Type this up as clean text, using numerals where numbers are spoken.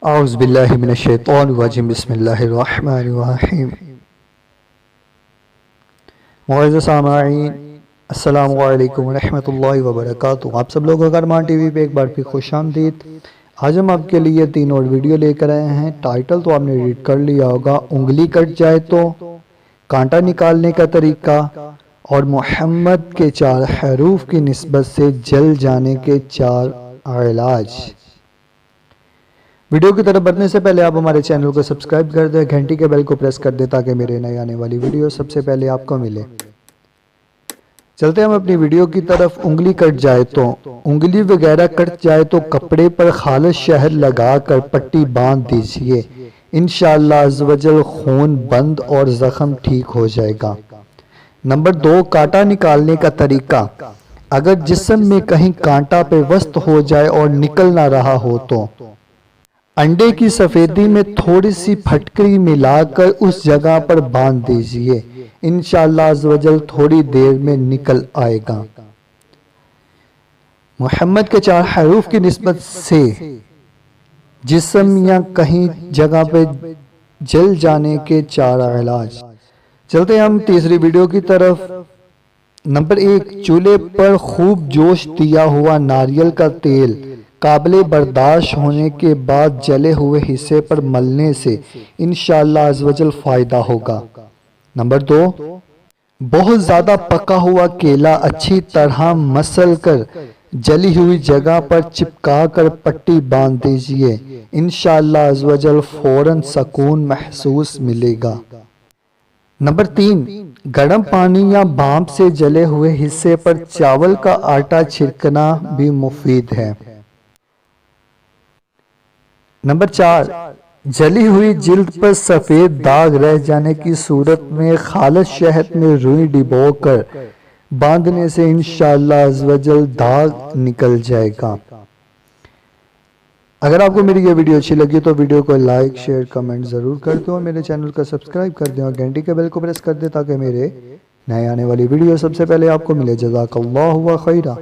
औज़ु बिल्लाहि मिनश्शैतानिर्रजीम बिस्मिल्लाहिर्रहमानिर्रहीम। मुअज़्ज़ज़ सामाईन, अस्सलामु अलैकुम व रहमतुल्लाहि व बरकातुहू। आप सब लोगों को अरमान टीवी पे एक बार फिर खुशामदीद। आज हम आपके लिए 3 और वीडियो लेकर आए हैं। टाइटल तो आपने रीड कर लिया होगा, उंगली कट जाए तो कांटा निकालने का तरीका और मोहम्मद के 4 हरूफ की निस्बत से जल जाने के 4 इलाज। वीडियो की तरफ बढ़ने से पहले आप हमारे चैनल को सब्सक्राइब कर दें, घंटी के बेल को प्रेस कर दें ताकि मेरे नए आने वाली वीडियो सबसे पहले आपको मिले। चलते हम अपनी वीडियो की तरफ। उंगली कट जाए तो, उंगली वगैरह कट जाए तो कपड़े पर खालिस शहद लगाकर पट्टी बांध दीजिए। इंशाअल्लाह अज़्ज़वजल खून बंद और जख्म ठीक हो जाएगा। नंबर 2, कांटा निकालने का तरीका। अगर जिस्म में कहीं कांटा पेवस्त हो जाए और निकल ना रहा हो तो अंडे की सफेदी में थोड़ी सी फटकरी मिलाकर उस जगह पर बांध दीजिए। इंशाअल्लाह अज़्ज़वजल थोड़ी देर में निकल आएगा। मोहम्मद के 4 हरूफ की निस्बत से जिस्म या कहीं जगह पे जल जाने के 4 इलाज। चलते हम तीसरी वीडियो की तरफ। नंबर 1, चूल्हे पर खूब जोश दिया हुआ नारियल का तेल काबिले बर्दाश्त होने के बाद जले हुए हिस्से पर मलने से इंशाअल्लाह अज़्ज़वजल फ़ायदा होगा। नंबर 2, बहुत ज़्यादा पका हुआ केला अच्छी तरह मसल कर जली हुई जगह पर चिपका कर पट्टी बांध दीजिए। इंशाअल्लाह अज़्ज़वजल फ़ौरन सुकून महसूस मिलेगा। नंबर 3, गर्म पानी या भाप से जले हुए हिस्से पर चावल का आटा छिड़कना भी मुफीद है। नंबर 4, जली हुई जिल्द पर सफ़ेद दाग रह जाने की सूरत में खालिस शहद में रुई डिबोकर बांधने से इंशाअल्लाह अज़्ज़वजल दाग निकल जाएगा। अगर आपको मेरी ये वीडियो अच्छी लगी तो वीडियो को लाइक शेयर कमेंट ज़रूर कर दो और मेरे चैनल को सब्सक्राइब कर दें और घंटी के बेल को प्रेस कर दें ताकि मेरे नए आने वाली वीडियो सबसे पहले आपको मिले। जज़ाकल्लाहु व खैरा।